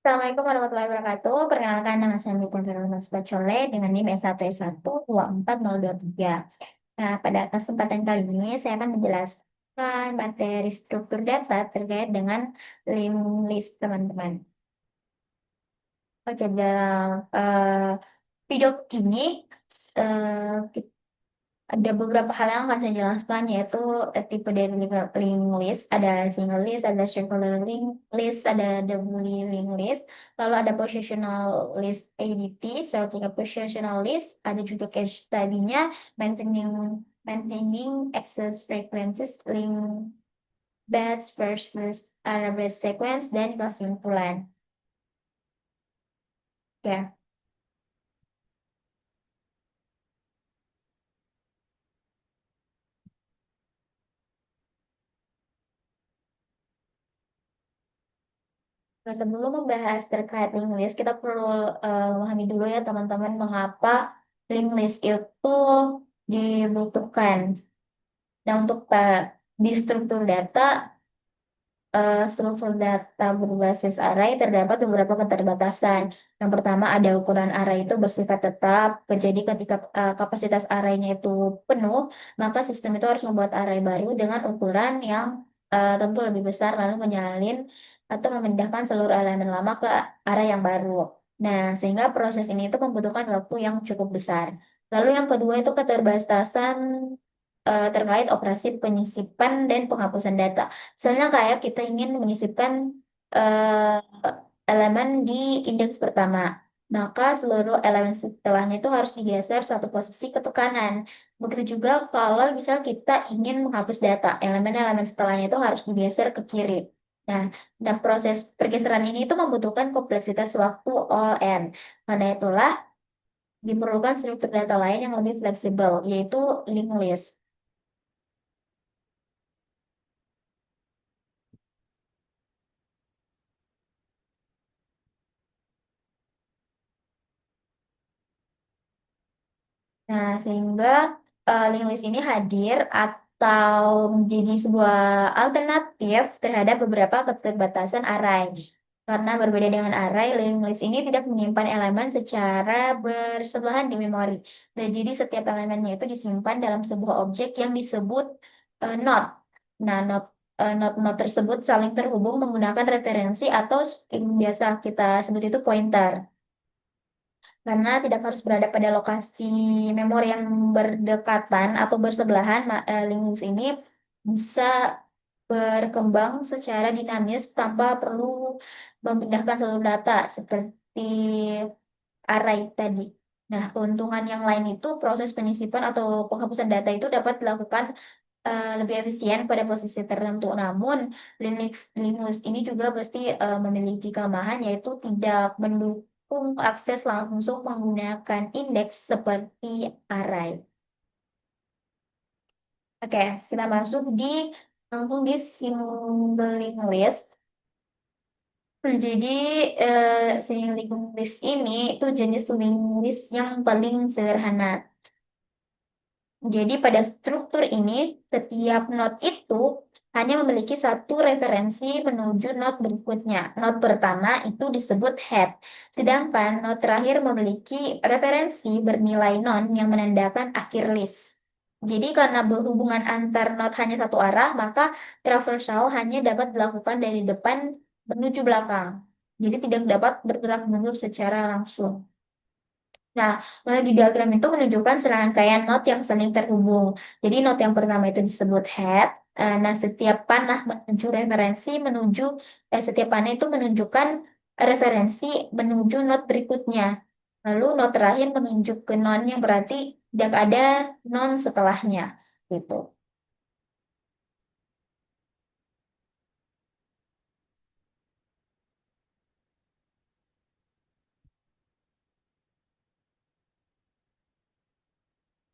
Assalamualaikum warahmatullahi wabarakatuh. Perkenalkan nama saya Nita Mas Bacole dengan NIM S1S1 24023. Nah, pada kesempatan kali ini saya akan menjelaskan materi struktur data terkait dengan link list teman-teman. Oke, dalam video ini kita ada beberapa hal yang akan saya jelaskan, yaitu tipe dari link list. Ada single list, ada circular link list, ada double link list. Lalu ada positional list ADT, sorting a positional list. Ada juga case tadinya maintaining maintaining access frequencies, link best versus array-based sequence, dan kesimpulan. Ya. Nah, sebelum membahas terkait link list, kita perlu memahami dulu ya teman-teman mengapa link list itu dibutuhkan. Nah, untuk di struktur data berbasis array terdapat beberapa keterbatasan. Yang pertama, ada ukuran array itu bersifat tetap. Jadi ketika kapasitas arraynya itu penuh, maka sistem itu harus membuat array baru dengan ukuran yang tentu lebih besar, lalu menyalin atau memindahkan seluruh elemen lama ke array yang baru. Nah, sehingga proses ini itu membutuhkan waktu yang cukup besar. Lalu yang kedua itu keterbatasan terkait operasi penyisipan dan penghapusan data. Misalnya kayak kita ingin menyisipkan eh, elemen di indeks pertama, maka seluruh elemen setelahnya itu harus digeser satu posisi ke kanan. Begitu juga kalau misal kita ingin menghapus data, elemen-elemen setelahnya itu harus digeser ke kiri. Nah, dan proses pergeseran ini itu membutuhkan kompleksitas waktu ON. Karena itulah diperlukan struktur data lain yang lebih fleksibel, yaitu linked list. Nah, sehingga link list ini hadir atau menjadi sebuah alternatif terhadap beberapa keterbatasan array. Karena berbeda dengan array, link list ini tidak menyimpan elemen secara bersebelahan di memori. Dan jadi setiap elemennya itu disimpan dalam sebuah objek yang disebut node. Nah, node tersebut saling terhubung menggunakan referensi atau yang biasa kita sebut itu pointer, karena tidak harus berada pada lokasi memori yang berdekatan atau bersebelahan. Linux ini bisa berkembang secara dinamis tanpa perlu memindahkan seluruh data seperti array tadi. Nah, keuntungan yang lain itu proses penyisipan atau penghapusan data itu dapat dilakukan lebih efisien pada posisi tertentu. Namun, Linux ini juga pasti memiliki kelemahan, yaitu tidak mendukung akses langsung menggunakan indeks seperti array. Oke, kita masuk langsung di single link list. Jadi, single link list ini itu jenis link list yang paling sederhana. Jadi pada struktur ini, setiap node itu hanya memiliki satu referensi menuju node berikutnya. Node pertama itu disebut head, sedangkan node terakhir memiliki referensi bernilai non yang menandakan akhir list. Jadi karena berhubungan antar node hanya satu arah, maka traversal hanya dapat dilakukan dari depan menuju belakang. Jadi tidak dapat bergerak mundur secara langsung. Nah, di diagram itu menunjukkan serangkaian not yang saling terhubung. Jadi not yang pertama itu disebut head. Nah, setiap panah menuju referensi setiap panah itu menunjukkan referensi menuju not berikutnya. Lalu not terakhir menunjuk ke non yang berarti tidak ada non setelahnya. Gitu.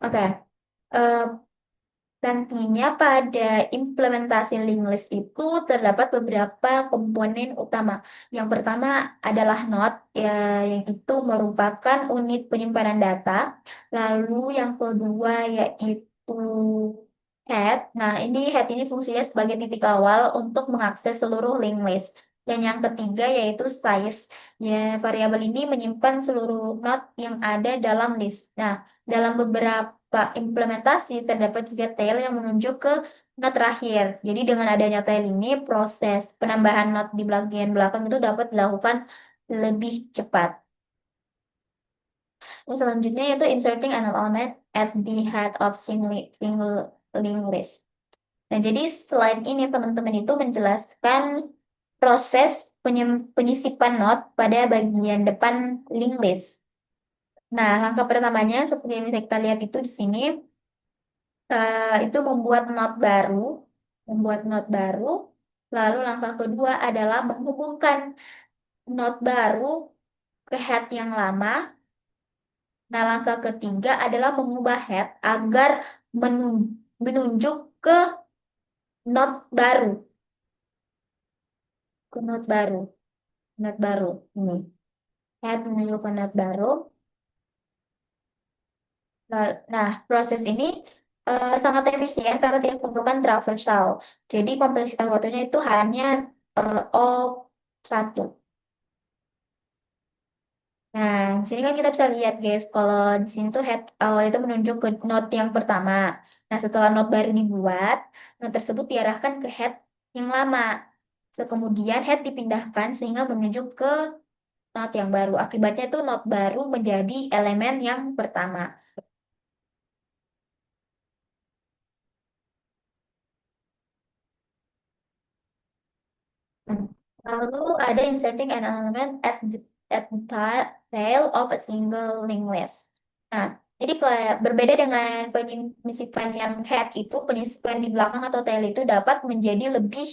Oke. Eh, Nantinya pada implementasi link list itu terdapat beberapa komponen utama. Yang pertama adalah node, ya, yang itu merupakan unit penyimpanan data. Lalu yang kedua yaitu head. Nah, head ini fungsinya sebagai titik awal untuk mengakses seluruh link list. Dan yang ketiga yaitu size. Ya, variabel ini menyimpan seluruh not yang ada dalam list. Nah, dalam beberapa implementasi terdapat juga tail yang menunjuk ke not terakhir. Jadi dengan adanya tail ini, proses penambahan not di bagian belakang itu dapat dilakukan lebih cepat. Terus selanjutnya yaitu inserting an element at the head of single linked list. Nah, jadi selain ini teman-teman itu menjelaskan proses penyisipan not pada bagian depan linked list. Nah, langkah pertamanya seperti yang bisa kita lihat itu di sini, itu membuat not baru. Lalu langkah kedua adalah menghubungkan not baru ke head yang lama. Nah, langkah ketiga adalah mengubah head agar menunjuk ke not baru, ke not baru ini. Head menuju ke not baru. Nah, proses ini sangat efisien karena tidak memerlukan traversal. Jadi kompleksitas waktunya itu hanya O1. Nah, di sini kan kita bisa lihat guys, kalau di sini tuh head awal itu menunjuk ke node yang pertama. Nah, setelah node baru dibuat, node tersebut diarahkan ke head yang lama. Kemudian head dipindahkan sehingga menunjuk ke node yang baru. Akibatnya itu node baru menjadi elemen yang pertama. Lalu ada inserting an element at the tail of a single linked list. Nah, jadi kayak berbeda dengan penyisipan yang head itu, penyisipan di belakang atau tail itu dapat menjadi lebih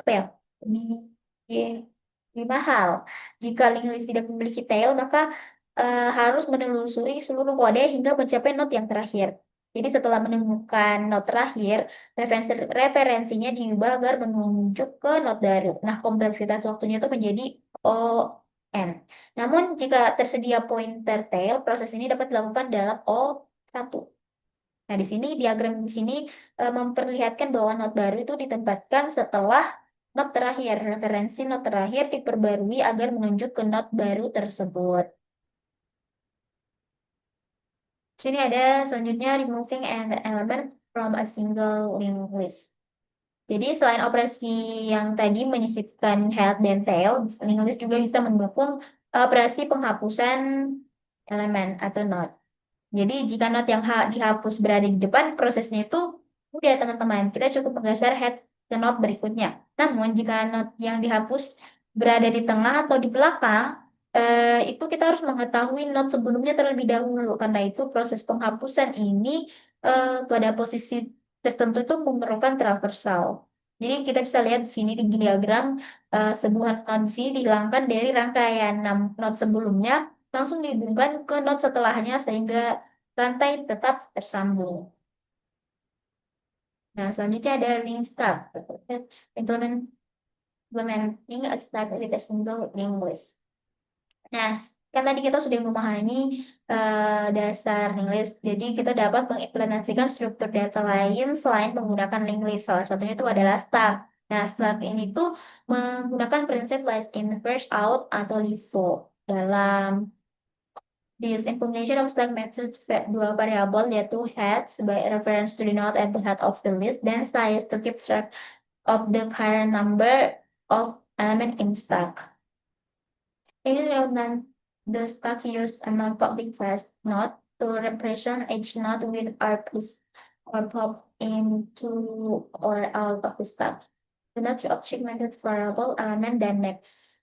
apa ya? Lebih, lebih mahal. Jika linked list tidak memiliki tail, maka harus menelusuri seluruh kode hingga mencapai node yang terakhir. Jadi setelah menemukan node terakhir, referensinya diubah agar menunjuk ke node baru. Nah, kompleksitas waktunya itu menjadi O(n). Namun, jika tersedia pointer tail, proses ini dapat dilakukan dalam O1. Nah, di sini diagram di sini memperlihatkan bahwa node baru itu ditempatkan setelah node terakhir. Referensi node terakhir diperbarui agar menunjuk ke node baru tersebut. Di sini ada selanjutnya removing an element from a single linked list. Jadi selain operasi yang tadi menyisipkan head dan tail, linked list juga bisa mendukung operasi penghapusan elemen atau node. Jadi jika node yang dihapus berada di depan, prosesnya itu mudah teman-teman. Kita cukup menggeser head ke node berikutnya. Namun jika node yang dihapus berada di tengah atau di belakang, itu kita harus mengetahui node sebelumnya terlebih dahulu. Karena itu proses penghapusan ini pada posisi tertentu itu memerlukan traversal. Jadi kita bisa lihat di sini di diagram sebuah node di sini dihilangkan dari rangkaian 6 node sebelumnya langsung dihubungkan ke node setelahnya sehingga rantai tetap tersambung. Nah, selanjutnya ada link stack. Implement, implementing a stack with a single link list. Nah, kan tadi kita sudah memahami dasar link list. Jadi kita dapat mengimplementasikan struktur data lain selain menggunakan link list. Salah satunya itu adalah stack. Nah, stack ini tuh menggunakan prinsip last in, first out atau LIFO. Dalam this implementation of stack method dua variabel yaitu head sebagai reference to the node at the head of the list dan size to keep track of the current number of element in stack. In redundant, the stack use a non-public class node to represent each node with arcs or pop into or out of the stack. The node object method variable element dan next.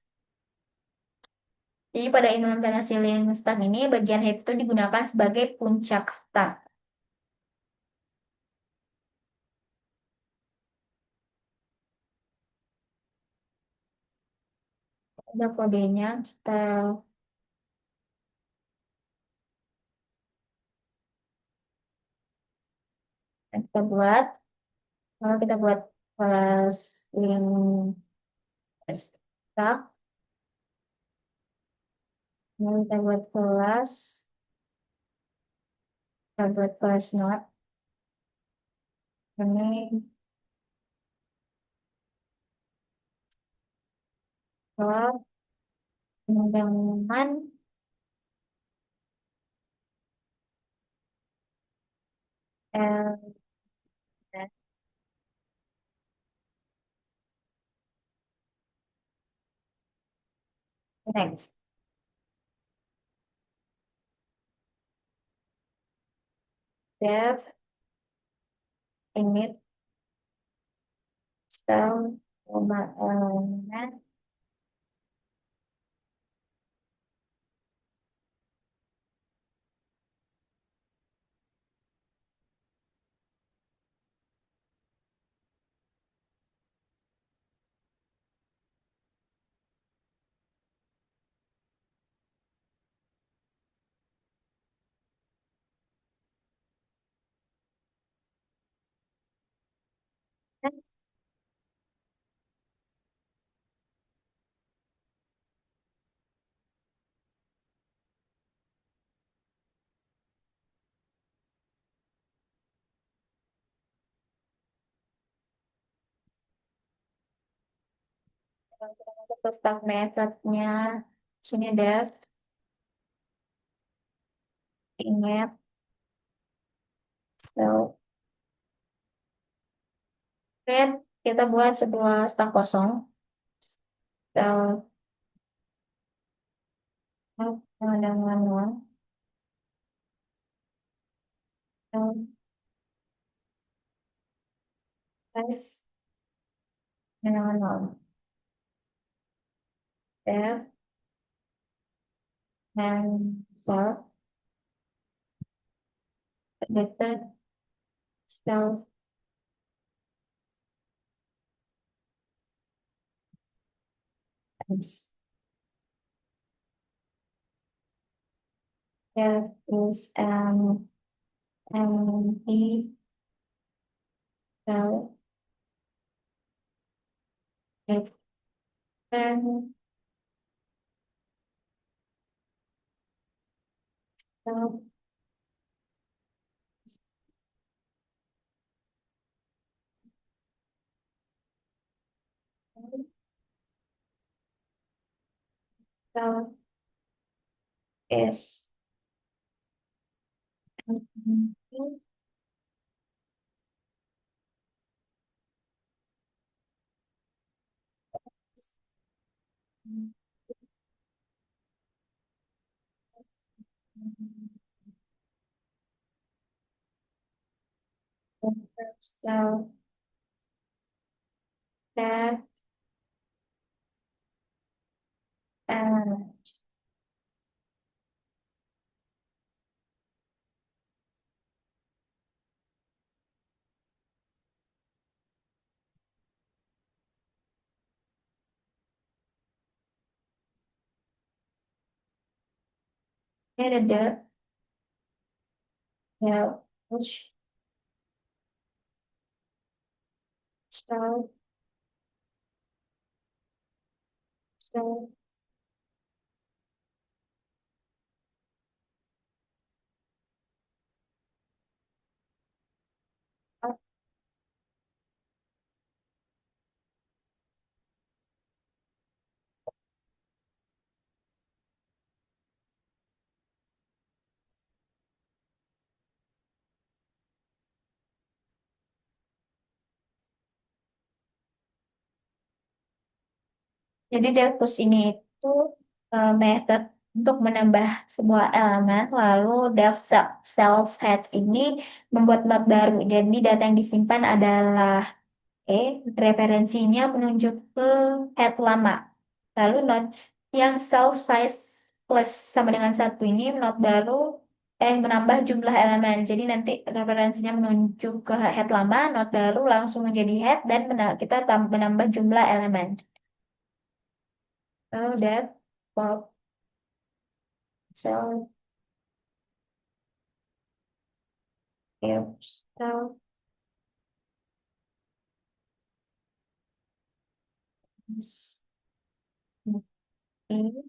Jadi pada implementasi link stack ini, bagian head itu digunakan sebagai puncak stack. Ada kodenya, kita buat. Kalau kita buat kelas link stack, lalu kita buat kelas node. Ini Ke pembangunan eh, next Dev init sel pembangunan untuk staff methodnya sini Dev init sel create kita buat sebuah staf kosong sel dengan sel size dengan Dev and sort predicted self as there is an empty cell return self self is empty self that and editor yeah which self self jadi Devus ini itu method untuk menambah sebuah elemen, lalu dev self head ini membuat node baru. Jadi data yang disimpan adalah referensinya menunjuk ke head lama. Lalu node yang self size plus sama dengan satu ini node baru menambah jumlah elemen. Jadi nanti referensinya menunjuk ke head lama, node baru langsung menjadi head dan kita menambah jumlah elemen. Oh, that pop self self is in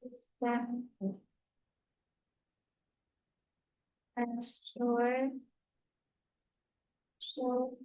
system Answer. So,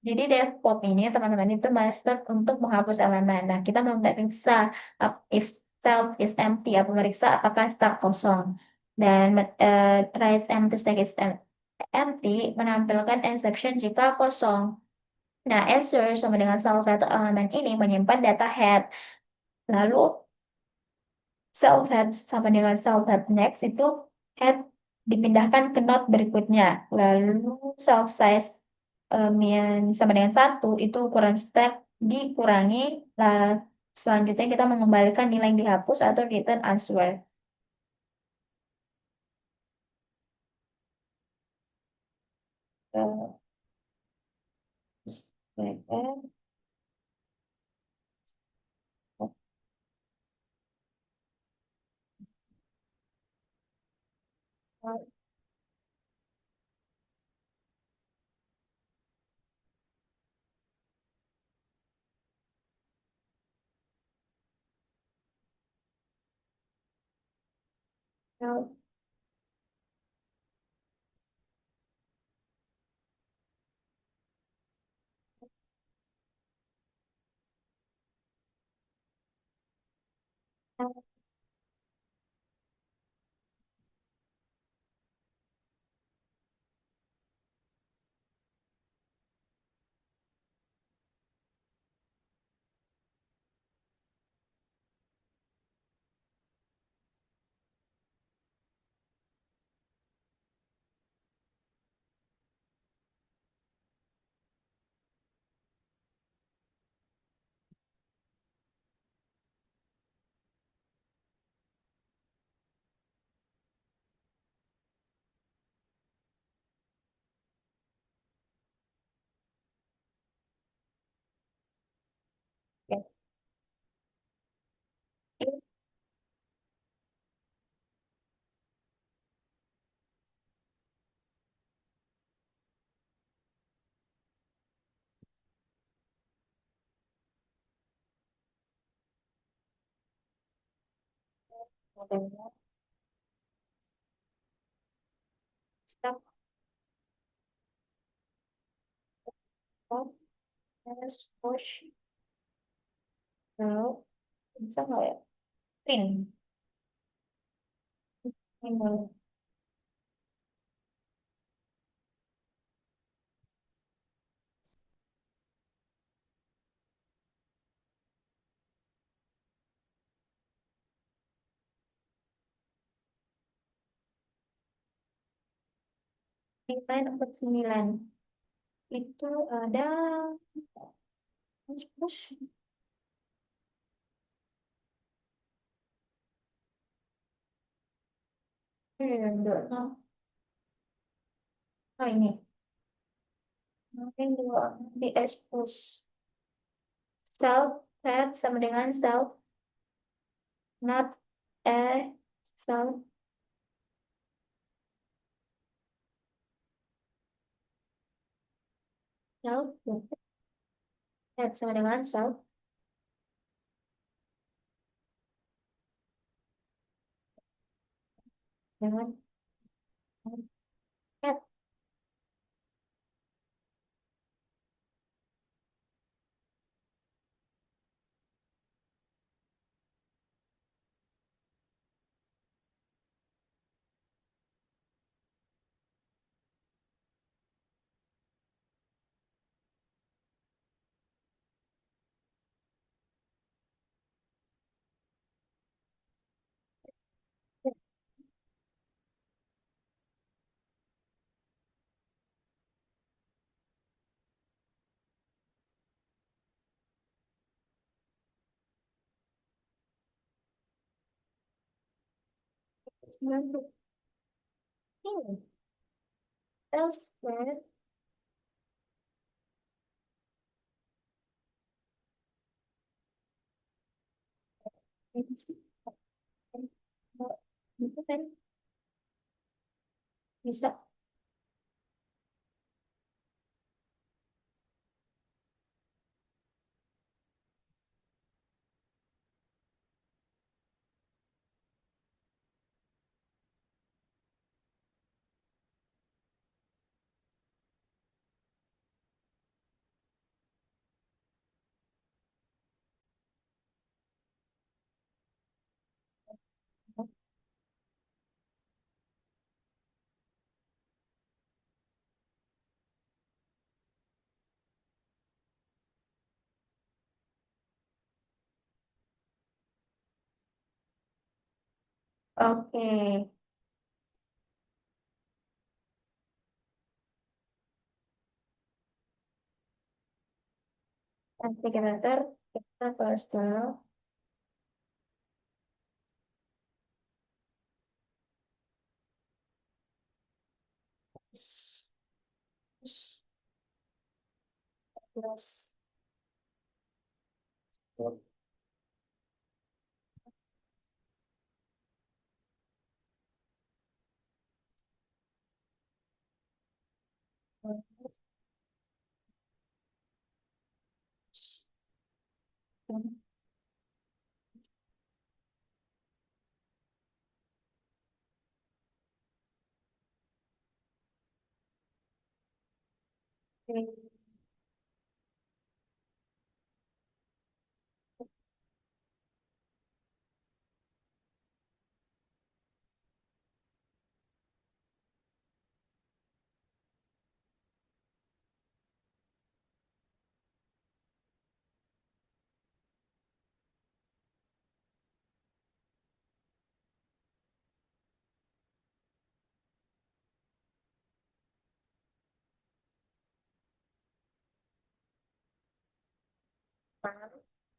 jadi DevOps ini teman-teman itu master untuk menghapus elemen. Nah, kita mau memeriksa if self is empty, apa memeriksa apakah stack kosong. Dan raise empty stack is empty menampilkan exception jika kosong. Nah, answer sama dengan self atau elemen ini menyimpan data head. Lalu self head sama dengan self head next itu head dipindahkan ke node berikutnya. Lalu self size min sama dengan satu itu ukuran stack dikurangi. Lah, selanjutnya kita mengembalikan nilai yang dihapus atau return answer. Eh, stack, stack push. Lalu bisa nggak ya? Print. Ini nilai 49 itu ada push. Enggak. Oh ini. Mungkin dua di expose. Self head sama dengan self not a self self head sama dengan self dengan head. Ini Alfred. Itu kan bisa. Oke, nanti kita tulis dulu. Plus.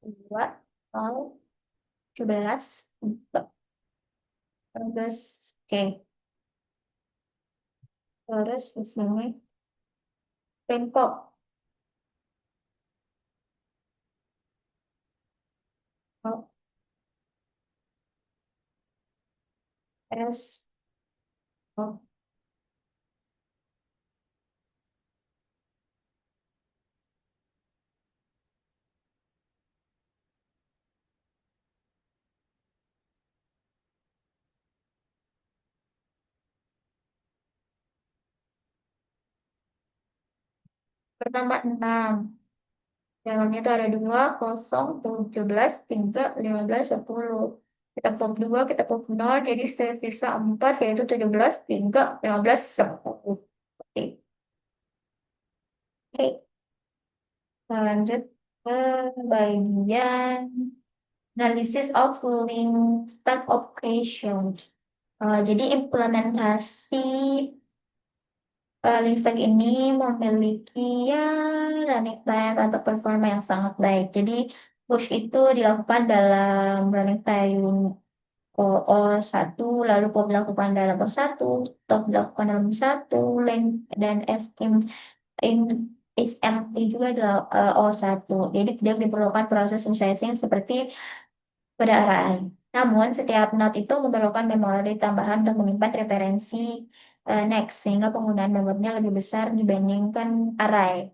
Dua, nol, 17, terus, oke, terus di sini Bangkok, oh, S, oh, pertama 6, dalamnya itu ada 2, 0, 17, 3, 15, 10. Kita pop 2, kita pop 0, jadi sisa 4, yaitu 17, 3, 15, 10. Oke, oke. Kita lanjut ke bagian Analysis of link stack operations. Jadi implementasi link stack ini memiliki ya running time atau performa yang sangat baik. Jadi push itu dilakukan dalam running time O1, lalu pop dilakukan dalam O1, top dilakukan dalam satu, link dan in SMT juga adalah O1. Jadi tidak diperlukan proses resizing seperti pada array. Namun, setiap node itu memerlukan memori tambahan untuk menyimpan referensi next, sehingga penggunaan memorinya lebih besar dibandingkan array.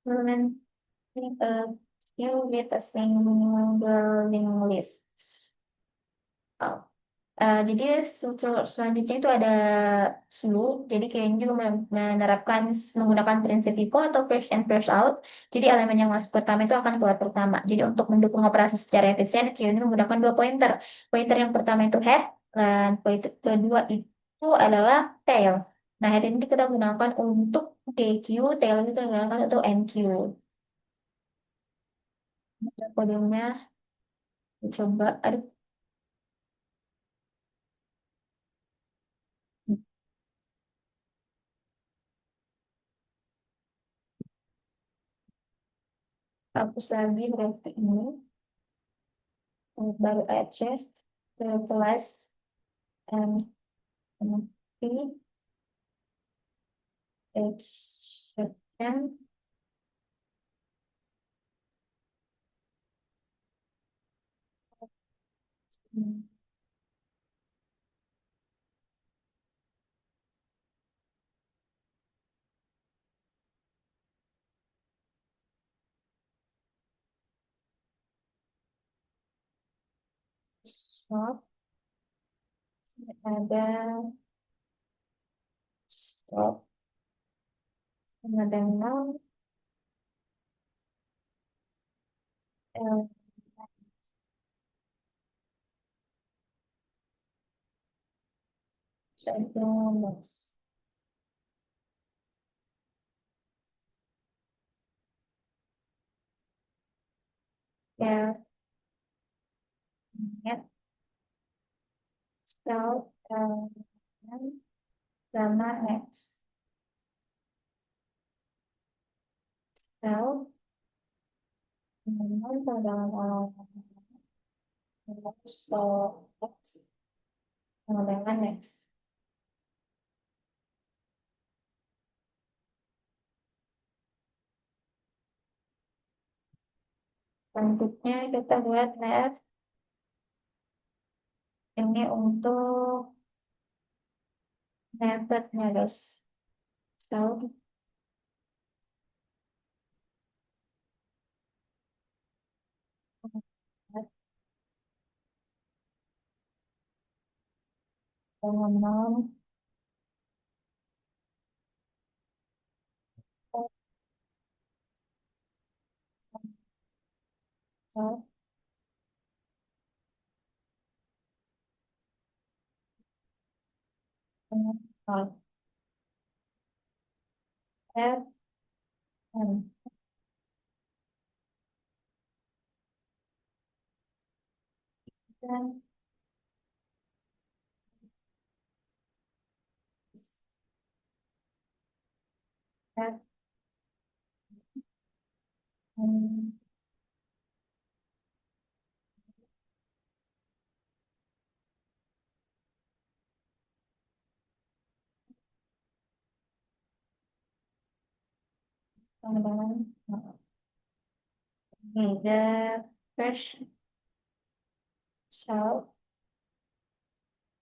Implementing a queue with a single linked list. Jadi struktur selanjutnya itu ada slew. Jadi kayaknya juga menerapkan menggunakan prinsip FIFO atau first in first out. Jadi elemen yang masuk pertama itu akan keluar pertama. Jadi untuk mendukung operasi secara efisien, Q ini menggunakan dua pointer. Pointer yang pertama itu head dan pointer kedua itu adalah tail. Nah, head ini kita gunakan untuk DQ, tail itu kita gunakan untuk NQ. Kodenya coba, aduh, hapus lagi berarti ini baru add chest. plus M P exception stop ada stop sama dengan L minus ya net stop sama next stop dengan perdagangan olahraga stop sama dengan next. Selanjutnya kita buat left ini untuk metodenya guys. So, teman-teman F and then F and teman-teman ini the first cell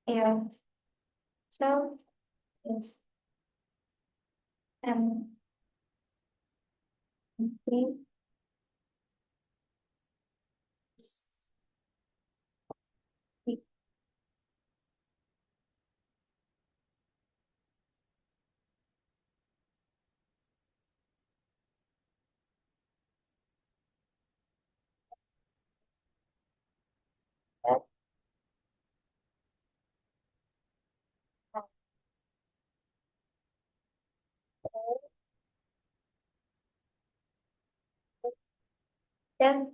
is cell is MP dan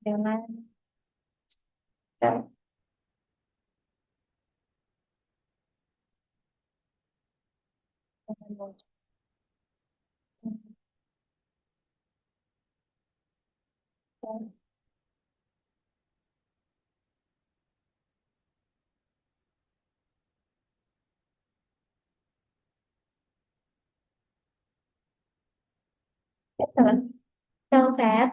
dengan cell cell fat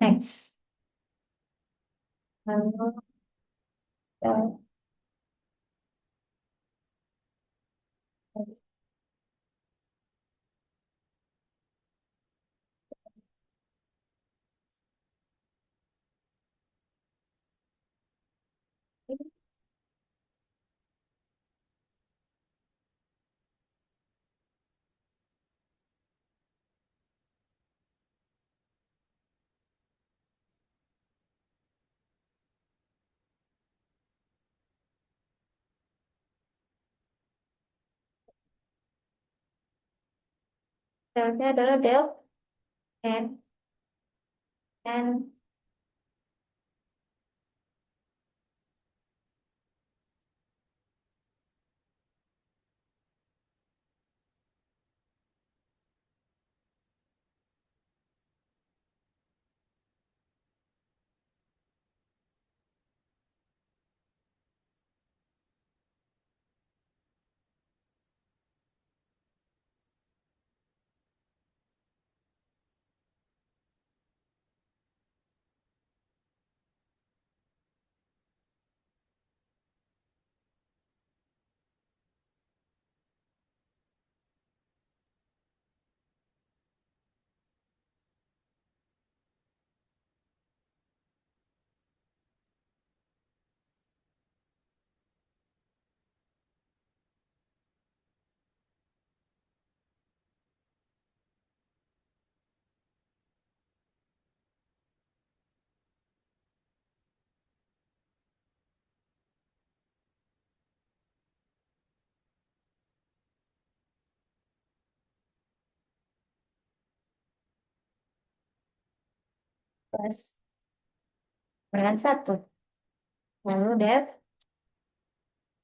X lalu cell Delta adalah del N plus dengan satu. Lalu del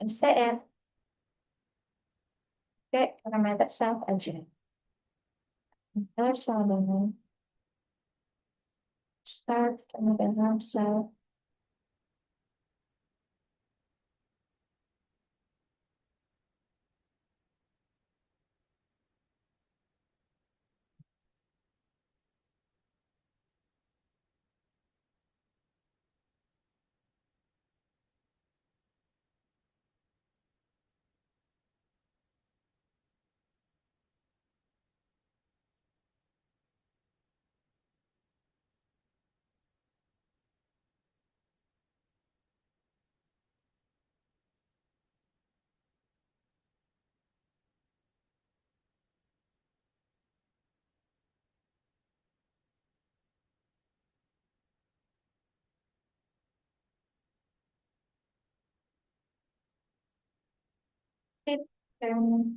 MCR. Oke, parameter self aja. Terus dengan start, kemudian self. Dan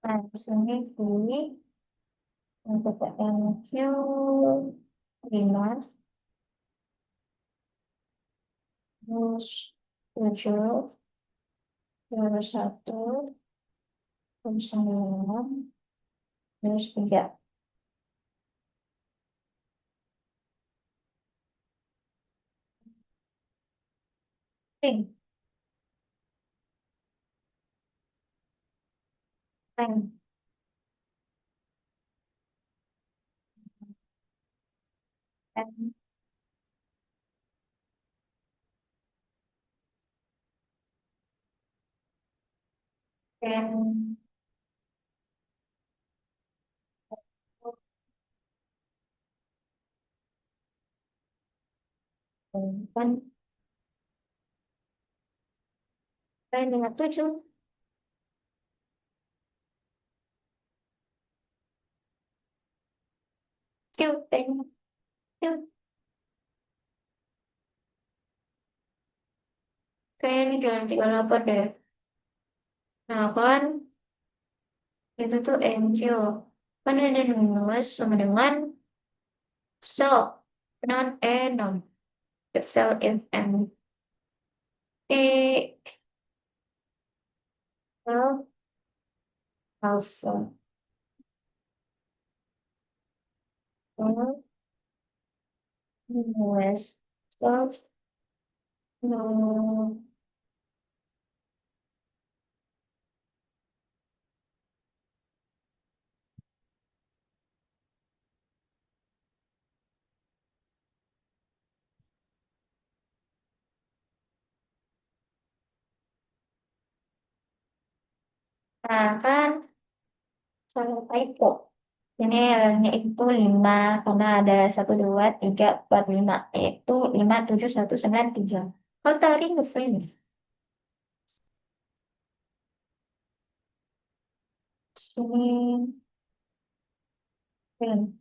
langsung pilih untuk yang kecil 5, terus 7, terus 1, terus 9, terus 3. Ring, ring, ring, ring, kan, ring 57, Q, ring, Q. Kayaknya ini jangan 38 deh. Nah kan, itu tuh NQ. Kan ada nulis sama dengan cell, non non. If cell is empty, cell also. Cell nulis cell no. Nah, kan salah typo. Ini L-nya itu 5 karena ada 1, 2, 3, 4, 5. Itu 5, 7, 1, 9, 3. Kalau tadi nge-freeze. Sini, hmm,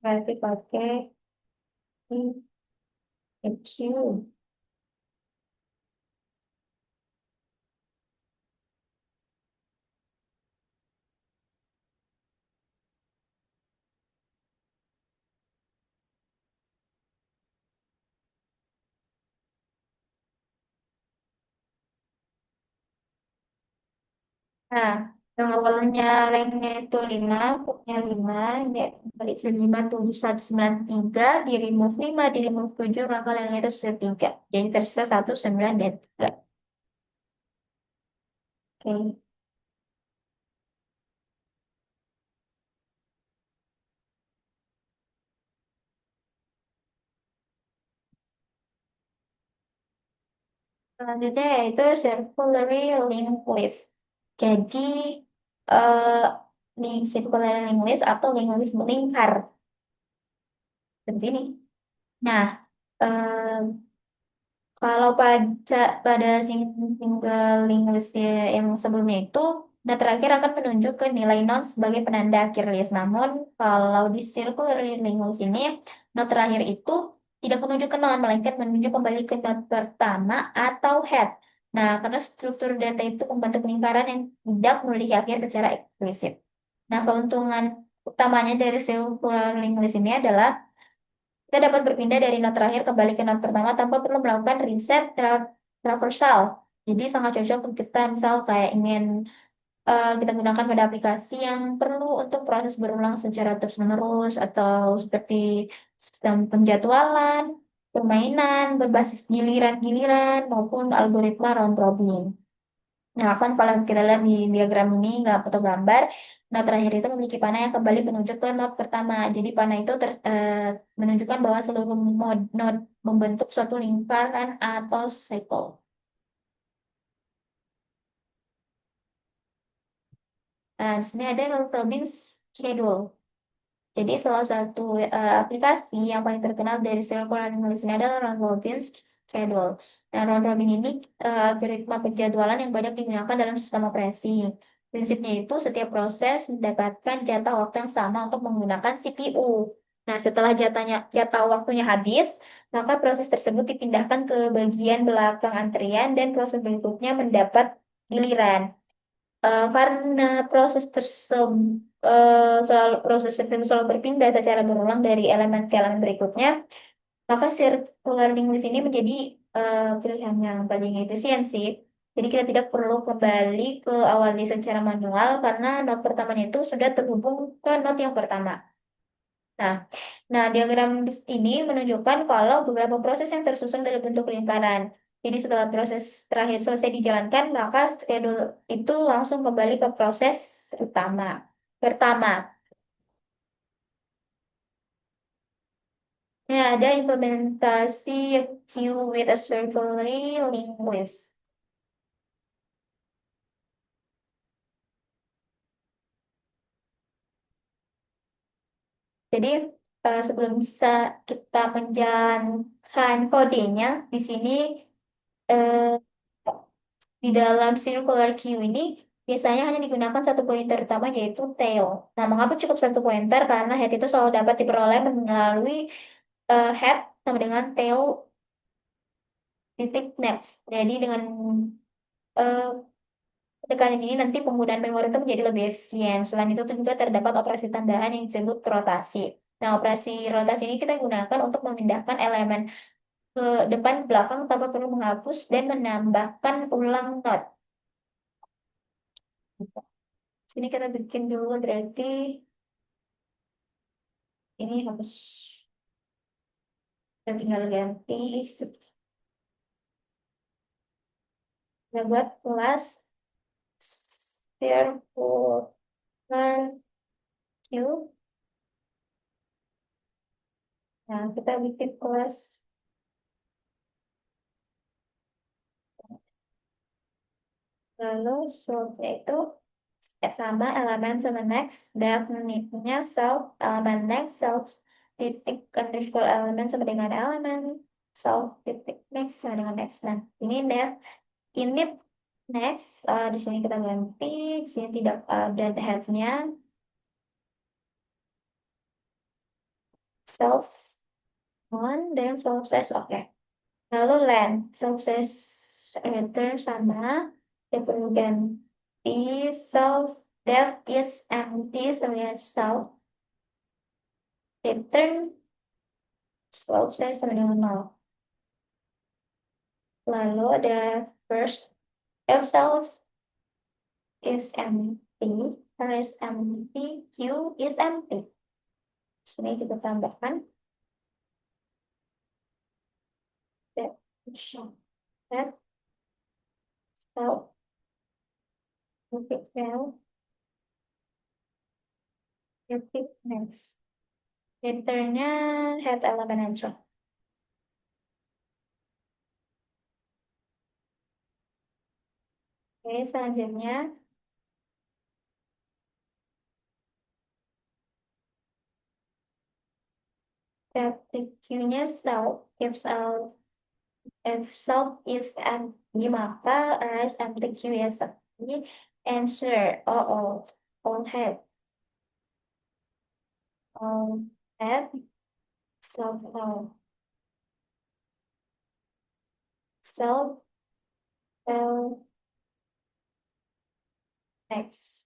berarti pakai EQ. Nah, yang awalnya lengnya itu 5, pokoknya 5, ya, balik ke 5, 7, 1, 9, 3, di remove 5, di remove 7, maka lengnya itu sisa 3. Jadi tersisa 1, 9, dan 3. Oke. Selanjutnya yaitu circularly linked list. Jadi, eh, circularly linked list atau linked list melingkar. Seperti ini. Nah, kalau pada single link list yang sebelumnya itu, nah terakhir akan menunjuk ke nilai non sebagai penanda akhir list. Namun kalau di circular link list ini, not terakhir itu tidak menunjuk ke non, melainkan menunjuk kembali ke not pertama atau head. Nah, karena struktur data itu membentuk lingkaran yang tidak memiliki akhir secara eksplisit. Nah, keuntungan utamanya dari circular link list ini adalah kita dapat berpindah dari not terakhir kembali ke not pertama tanpa perlu melakukan reset traversal. Jadi sangat cocok untuk kita misal kayak ingin kita gunakan pada aplikasi yang perlu untuk proses berulang secara terus-menerus atau seperti sistem penjadwalan, permainan berbasis giliran-giliran maupun algoritma round robin. Nah, kan kalau kita lihat di diagram ini nggak foto gambar, not terakhir itu memiliki panah yang kembali menuju ke not pertama. Jadi panah itu menunjukkan bahwa seluruh node membentuk suatu lingkaran atau cycle. Nah, di sini ada round robin schedule. Jadi salah satu aplikasi yang paling terkenal dari serial English ini adalah Round Robin Schedule. Nah, Round Robin ini algoritma penjadwalan yang banyak digunakan dalam sistem operasi. Prinsipnya itu setiap proses mendapatkan jatah waktu yang sama untuk menggunakan CPU. Nah, setelah jatah waktunya habis, maka proses tersebut dipindahkan ke bagian belakang antrian dan proses berikutnya mendapat giliran. Karena proses tersebut selalu berpindah secara berulang dari elemen ke elemen berikutnya, maka circular learning di sini menjadi pilihan yang paling efisien sih. Jadi kita tidak perlu kembali ke awal list secara manual karena not pertamanya itu sudah terhubung ke not yang pertama. Nah, diagram ini menunjukkan kalau beberapa proses yang tersusun dalam bentuk lingkaran. Jadi setelah proses terakhir selesai dijalankan, maka schedule itu langsung kembali ke proses utama. Pertama, ada implementasi queue with a circularly linked list. Jadi sebelum bisa kita menjalankan kodenya, di sini eh, di dalam circular queue ini biasanya hanya digunakan satu pointer utama yaitu tail. Nah, mengapa cukup satu pointer? Karena head itu selalu dapat diperoleh melalui head sama dengan tail titik next. Jadi dengan uh, pendekatan ini nanti penggunaan memori itu menjadi lebih efisien. Selain itu juga terdapat operasi tambahan yang disebut rotasi. Nah, operasi rotasi ini kita gunakan untuk memindahkan elemen ke depan belakang tanpa perlu menghapus dan menambahkan ulang not. Sini kita bikin dulu berarti ini harus kita tinggal ganti. Kita buat kelas circular queue. Nah, kita bikin kelas Lalu self-nya itu sama elemen sama next, definite-nya self, elemen next, self titik underscore elemen sama dengan elemen, self titik next sama dengan next. Nah, ini def init next, di sini kita ganti, di sini tidak ada head-nya, self on, dan self size, oke. Lalu len, sukses return sama, dia perlu ganti self def is empty sama self return sukses sama dengan nol. Lalu ada first if self is empty, R is empty, Q is empty. Sini kita tambahkan that that self repeat now repeat next. Returnnya head elemen aja. Oke, selanjutnya Q-nya self, if self is empty, maka res empty Q is empty. Answer, all head, all head, self, self, X.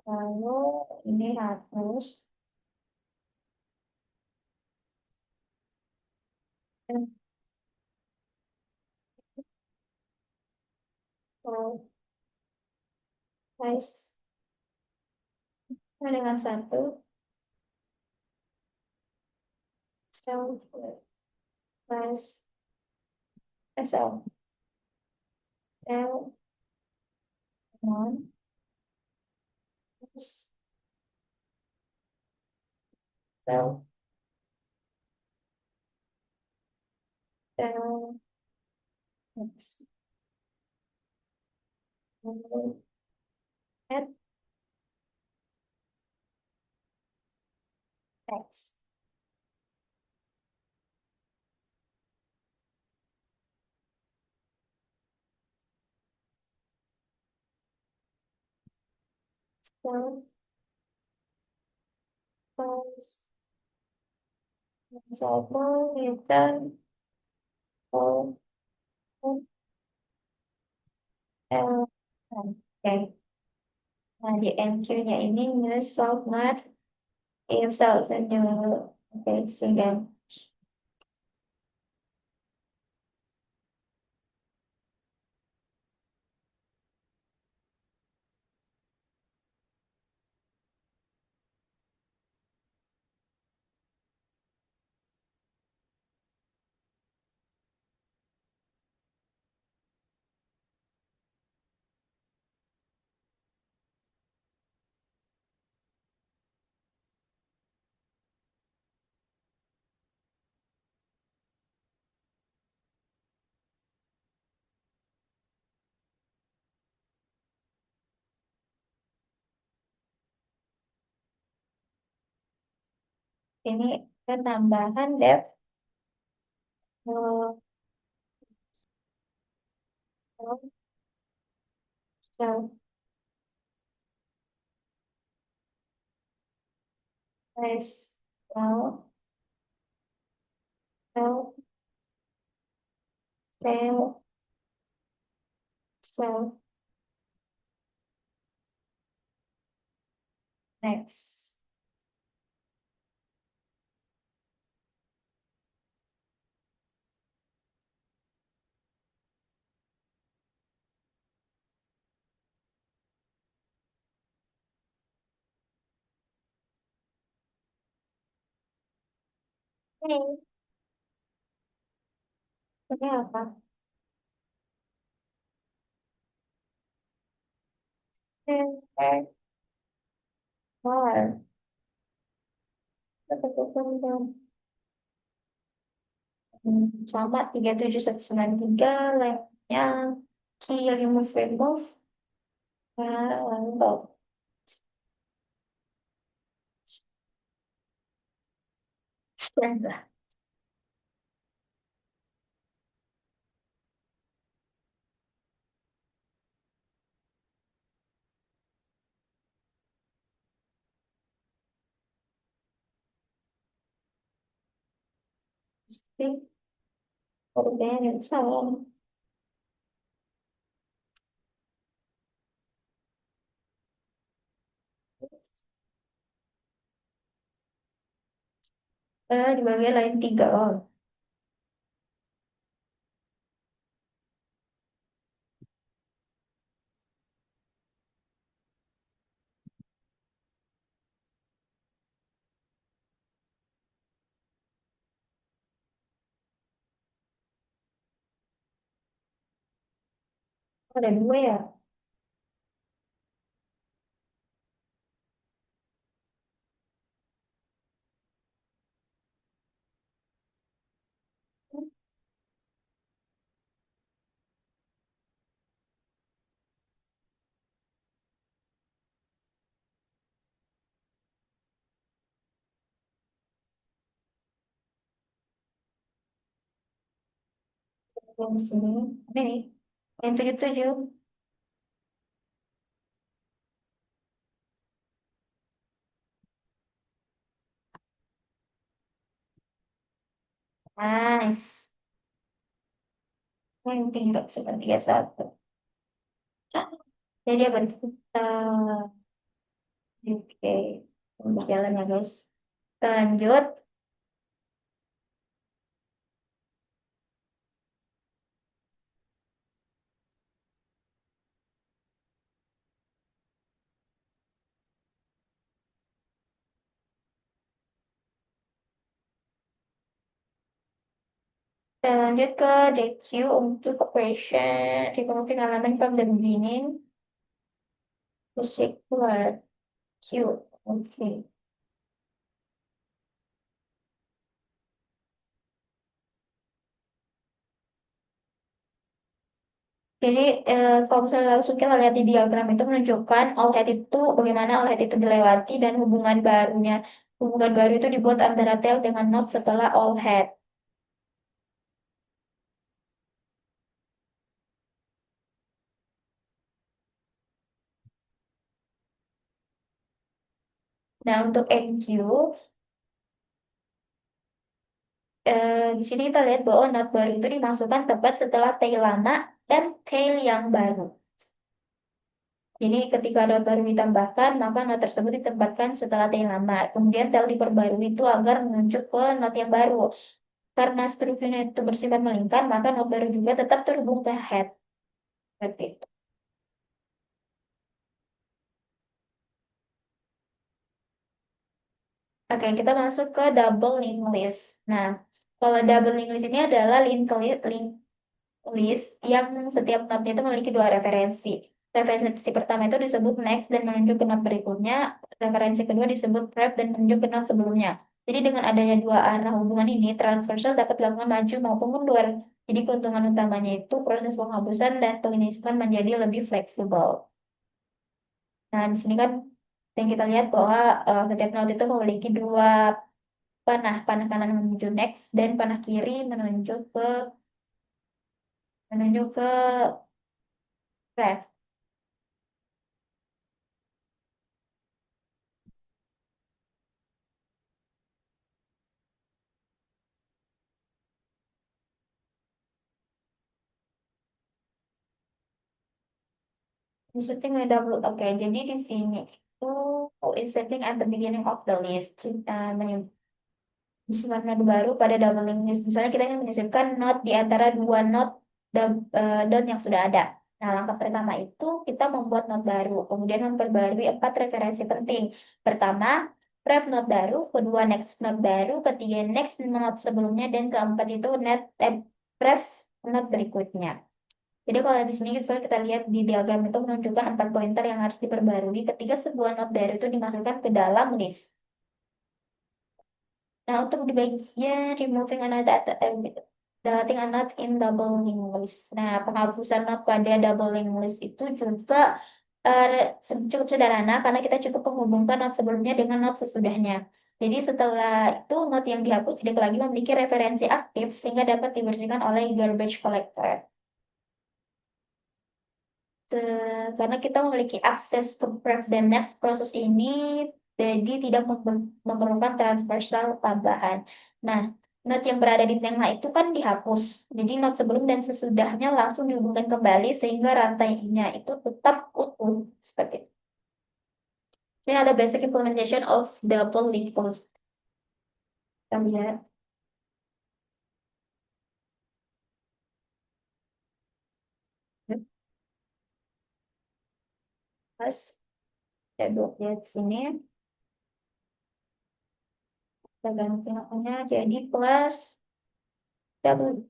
Lalu ini harus size dengan satu self size SL L one self L X. Lalu add X. Self size satu return all L. Oke. Nah, di MQ-nya ini new solve not if cells and new. Oke, sehingga ini penambahan def self size self self self self next. Ini ini apa? Enter bar. Sama 37193 lainnya Q Key remove. Mantap. Astaga. Sih, udah salah. Di bagian lain tiga loh. Ada dua ya. Yang di sini. Ini nih. Yang 77. Nice. Yang tiga, seperti tiga satu. Jadi dia berputar. Oke. Berjalan ya guys. Kita lanjut. Kita lanjut ke DQ untuk operation. Removing element from the beginning. To secure Q. Oke. Jadi kalau misalnya langsung kita lihat di diagram itu menunjukkan all head itu bagaimana all head itu dilewati dan hubungan barunya. Hubungan baru itu dibuat antara tail dengan node setelah all head. Nah untuk NQ, di sini kita lihat bahwa node baru itu dimasukkan tepat setelah tail lama dan tail yang baru. Jadi ketika node baru ditambahkan, maka node tersebut ditempatkan setelah tail lama. Kemudian tail diperbarui itu agar menunjuk ke node yang baru. Karena strukturnya itu bersifat melingkar, maka node baru juga tetap terhubung ke head. Seperti itu. Oke, kita masuk ke double linked list. Nah, kalau double linked list ini adalah link list yang setiap node-nya itu memiliki dua referensi. Referensi pertama itu disebut next dan menunjuk ke node berikutnya. Referensi kedua disebut prep dan menunjuk ke node sebelumnya. Jadi dengan adanya dua arah hubungan ini, transversal dapat dilakukan maju maupun mundur. Jadi keuntungan utamanya itu proses penghapusan dan penginisipan menjadi lebih fleksibel. Nah, di sini kan yang kita lihat bahwa setiap node itu memiliki dua panah, panah kanan menuju next dan panah kiri menuju ke ref. Inserting a double, oke. Jadi di sini itu inserting at the beginning of the list, menyusun node baru pada doubling list. Misalnya kita ingin menyisipkan node di antara dua node dot yang sudah ada. Nah, langkah pertama itu kita membuat node baru, kemudian memperbarui empat referensi penting. Pertama, ref node baru, kedua next node baru, ketiga next node sebelumnya, dan keempat itu ref node berikutnya. Jadi kalau di sini misalnya kita lihat di diagram itu menunjukkan empat pointer yang harus diperbarui ketika sebuah node baru itu dimasukkan ke dalam list. Nah, untuk di bagian removing another Setting a note in double linked list. Nah, penghapusan note pada double linked list itu juga cukup sederhana karena kita cukup menghubungkan note sebelumnya dengan note sesudahnya. Jadi setelah itu note yang dihapus tidak lagi memiliki referensi aktif sehingga dapat dibersihkan oleh garbage collector. Karena kita memiliki akses ke Pref dan Next proses ini, jadi tidak memerlukan transversal tambahan. Nah, note yang berada di tengah itu kan dihapus. Jadi note sebelum dan sesudahnya langsung dihubungkan kembali sehingga rantainya itu tetap utuh seperti itu. Ini ada basic implementation of double link post. Kita lihat. Terus, kita lihat sini. Kita ganti namanya jadi kelas double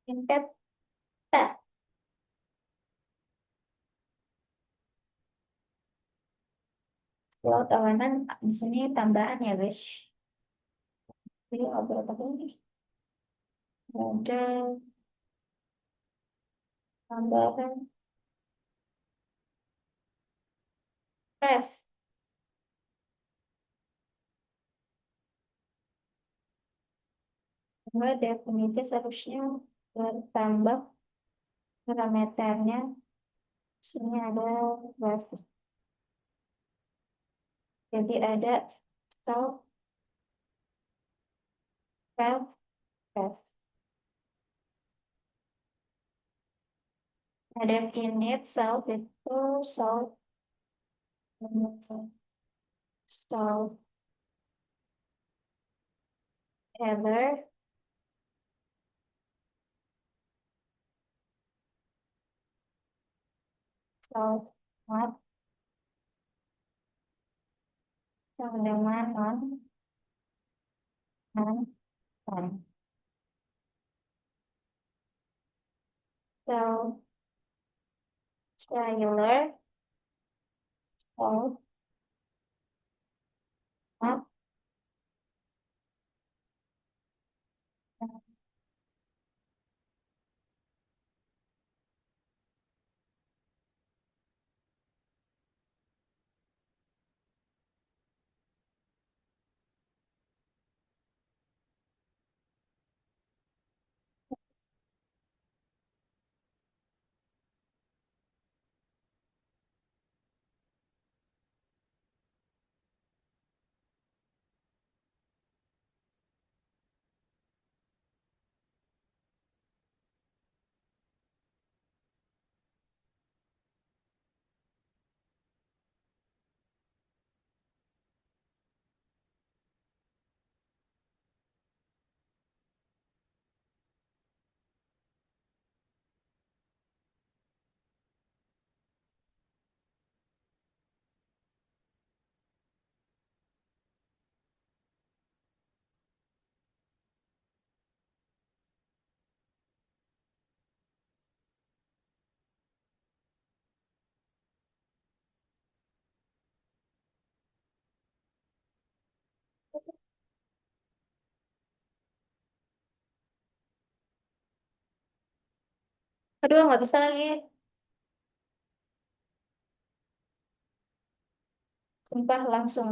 impact. Laut elemen di sini tambahan ya guys. Jadi berapa ini? Ada tambahan ref. Enggak definisi seharusnya bertambah parameternya. Sini ada ref. Jadi ada self ref ref. Ada init self itu self self header self map sama dengan on. Self trailer self map. Aduh, nggak bisa lagi. Sumpah langsung.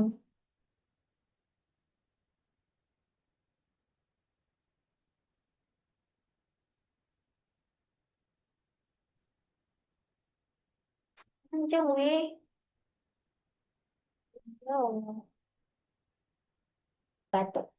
Kencang, wih. Ya Allah. Batuk.